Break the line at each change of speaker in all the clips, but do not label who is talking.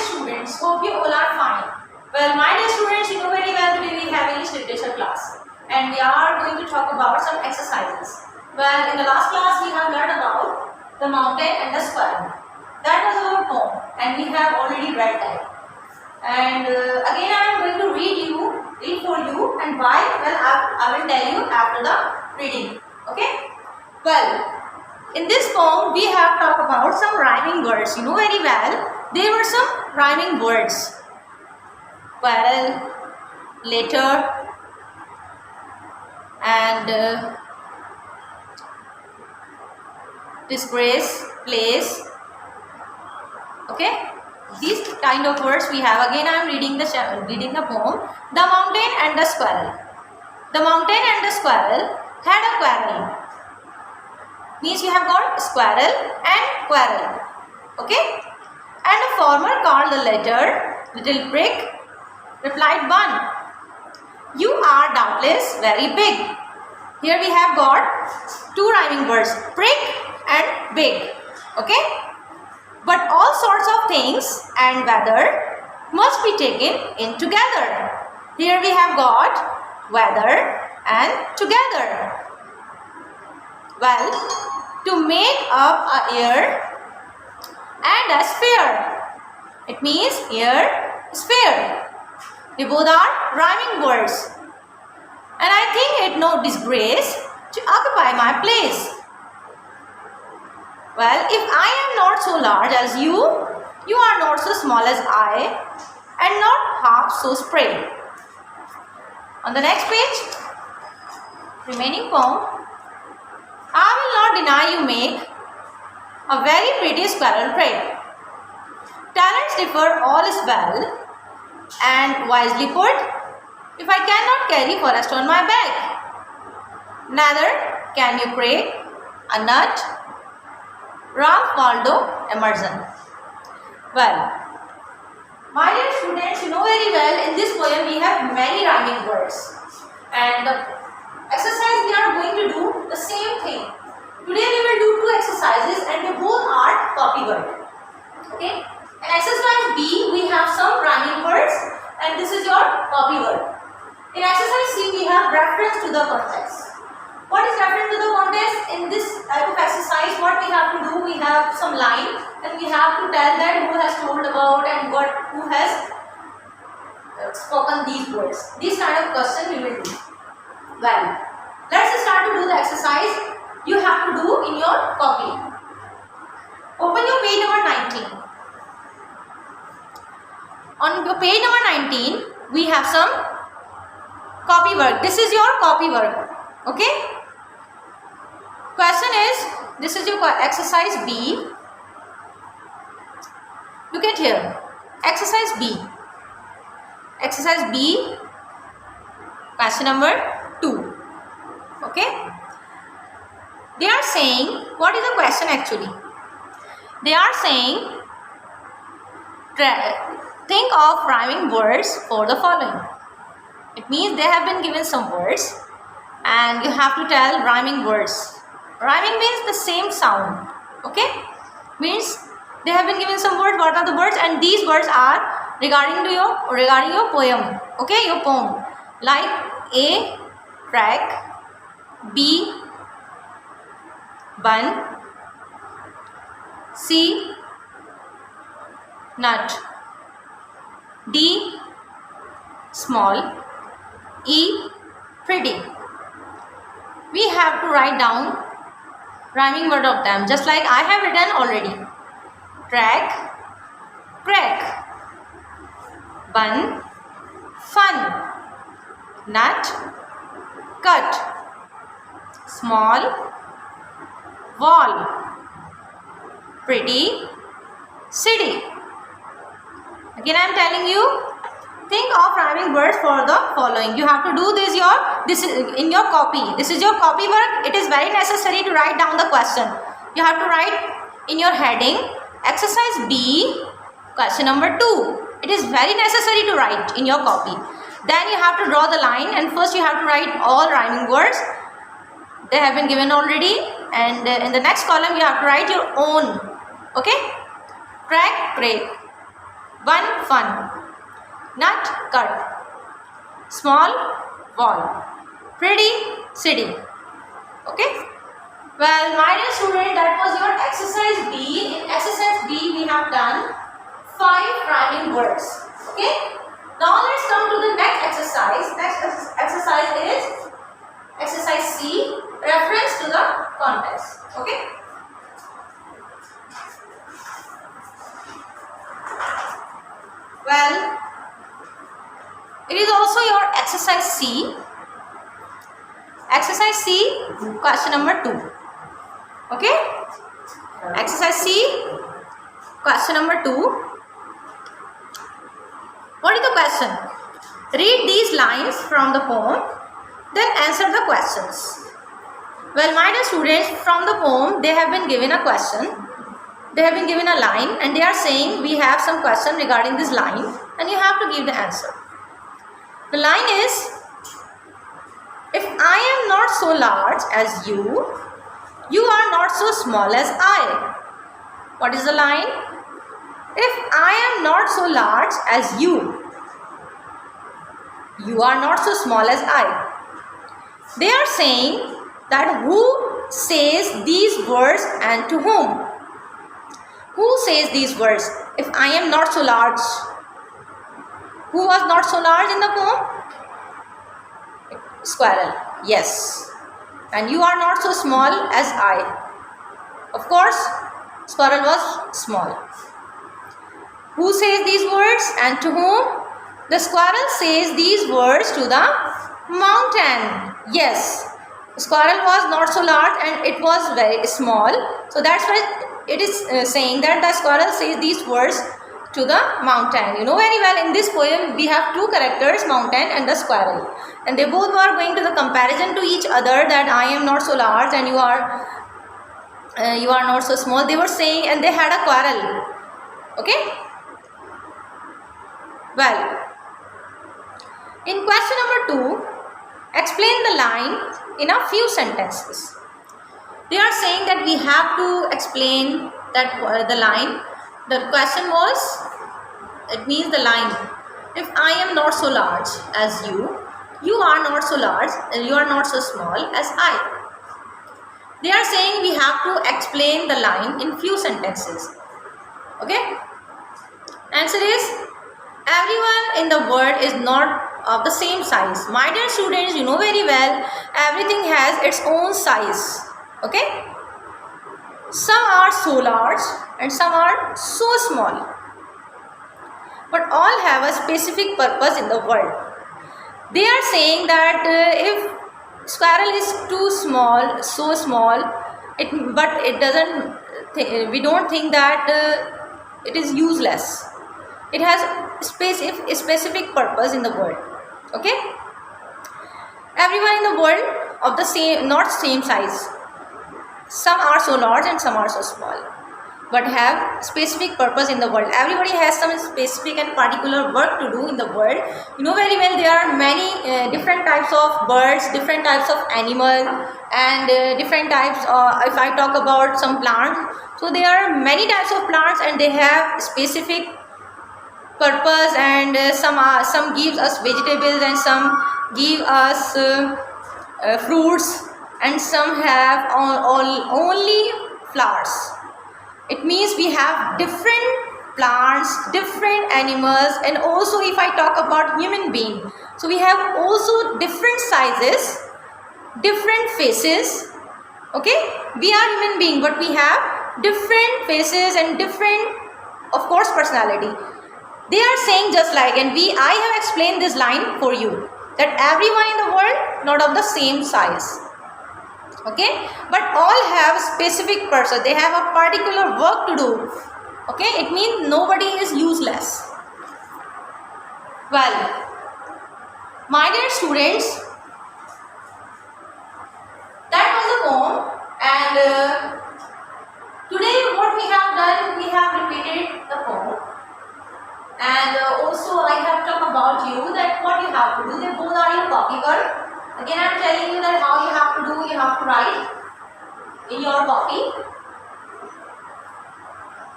dear students, hope you all are fine. Well, my dear students, you know very well that we have English literature class and we are going to talk about some exercises. Well, in the last class we have learned about the mountain and the squirrel. That was our poem and we have already read that. And again I am going to read for you, and why? Well, I will tell you after the reading. Okay? Well, in this poem we have talked about some rhyming words. You know very well there were some rhyming words. Quarrel, later, and disgrace, place. Okay, these kind of words we have. Again I am reading the poem. The mountain and the squirrel. The mountain and the squirrel had a quarrel. Means you have got squirrel and quarrel. Okay, and a farmer called the latter little prick replied one, "You are doubtless very big." Here we have got two rhyming words, prick and big. Okay, but all sorts of things and weather must be taken in together. Here we have got weather and together. Well, to make up a ear and a sphere. It means ear, sphere. They both are rhyming words. And I think it no disgrace to occupy my place. Well, if I am not so large as you are not so small as I, and not half so spray. On the next page, remaining poem. I will not deny you make a very pretty squirrel prey. Talents differ, all is well, and wisely put, if I cannot carry forest on my back, neither can you crack a nut. Ralph Waldo Emerson. Well, my dear students, you know very well in this poem we have many rhyming words, and the exercise we are going to do the same thing. Today we will do two exercises and they both are copy word. Okay? In exercise B we have some rhyming words and this is your copy word. In exercise C we have reference to the context. What is reference to the context? In this type of exercise what we have to do, we have some line and we have to tell that who has told about and who has spoken these words. This kind of question we will do. Well, let's start to do the exercise you have to do in your copy. Open your page number 19. On your page number 19, we have some copy work. This is your copy work. Okay? Question is, this is your exercise B. Look at here. Exercise B. Exercise B. Question number 2. Okay? They are saying, what is the question actually? They are saying, think of rhyming words for the following. It means they have been given some words and you have to tell rhyming words. Rhyming means the same sound. Okay? Means they have been given some words. What are the words? And these words are regarding your poem. Okay? Your poem. Like A, track, B, bun, C, nut, D, small, E, pretty. We have to write down rhyming word of them just like I have written already. Track, crack, bun, fun, nut, cut, small, wall, pretty, city. Again I am telling you, think of rhyming words for the following. You have to do this in your copy. This is your copy work. It is very necessary to write down the question. You have to write in your heading exercise B, question number 2. It is very necessary to write in your copy. Then you have to draw the line and first you have to write all rhyming words. They have been given already, and in the next column you have to write your own. Okay? Crack, crack, One fun. Nut cut. Small wall. Pretty city. Okay. Well, my dear student, that was your exercise B. In exercise B, we have done 5 rhyming words. Okay. Now let's come to the next exercise. Next exercise is exercise C. Reference to the context. Okay. Well, it is also your exercise C. Exercise C, question number 2. Okay? Exercise C, question number 2. What is the question? Read these lines from the poem, then answer the questions. Well, my dear students, from the poem, they have been given a question. They have been given a line and they are saying we have some question regarding this line and you have to give the answer. The line is, if I am not so large as you, you are not so small as I. What is the line? If I am not so large as you, you are not so small as I. They are saying that who says these words and to whom? Who says these words? If I am not so large. Who was not so large in the poem? Squirrel. Yes. And you are not so small as I. Of course, squirrel was small. Who says these words and to whom? The squirrel says these words to the mountain. Yes. Squirrel was not so large and it was very small. So that's why it is saying that the squirrel says these words to the mountain. You know very well, in this poem we have 2 characters, mountain and the squirrel, and they both were going to the comparison to each other that I am not so large and you are not so small. They were saying, and they had a quarrel. Okay. Well, in question number 2, explain the line in a few sentences. They are saying that we have to explain that the line. The question was, it means the line. If I am not so large as you, you are not so large and you are not so small as I. They are saying we have to explain the line in few sentences. Okay? Answer is, everyone in the world is not of the same size. My dear students, you know very well, everything has its own size. Okay? Some are so large and some are so small. But all have a specific purpose in the world. They are saying that if squirrel is too small, so small, but it doesn't. We don't think that it is useless. It has a specific purpose in the world. Okay. Everyone in the world of the same, not same size. Some are so large and some are so small, but have specific purpose in the world. Everybody has some specific and particular work to do in the world. You know very well, there are many different types of birds, different types of animals, and different types. If I talk about some plants, so there are many types of plants and they have specific purpose, and some gives us vegetables and some give us fruits, and some have only flowers. It means we have different plants, different animals, and also if I talk about human being, so we have also different sizes, different faces. Okay, we are human being, but we have different faces and different, of course, personality. They are saying just like, and I have explained this line for you, that everyone in the world not of the same size. Okay, but all have specific purpose. They have a particular work to do. Okay, it means nobody is useless. Well, my dear students, that was the poem, and today what we have done, we have repeated the poem, and also I have talked about you that what you have to do. They both are your copy work. Again, I am telling you that how you have to do, you have to write in your copy.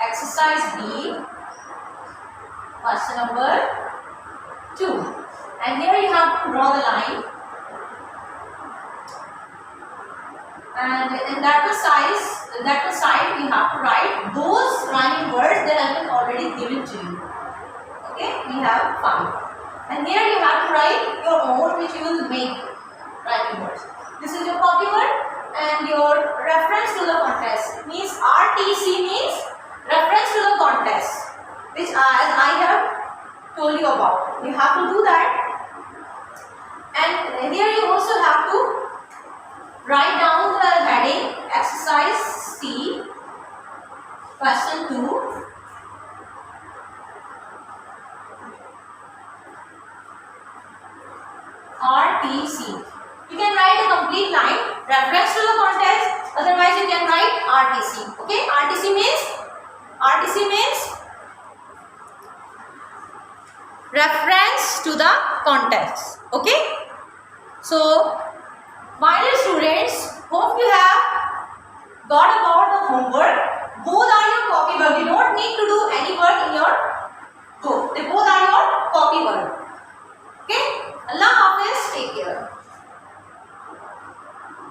Exercise B. Question number 2. And here you have to draw the line. And in that side you have to write those rhyming words that have been already given to you. Okay, we have 5. And here you have to write your own, which you will make rhyming words. This is your copy word and your reference to the contest. Means RTC means reference to the contest, which as I have told you about. You have to do that. And here you also have to write down the heading exercise C, question 2. RTC. You can write a complete line, reference to the contest, otherwise you can write RTC. Okay, RTC means reference to the contest. Okay, so my dear students, hope you have got about the homework. Both are your copy work. You don't need to do any work in your book. They both are your copy work.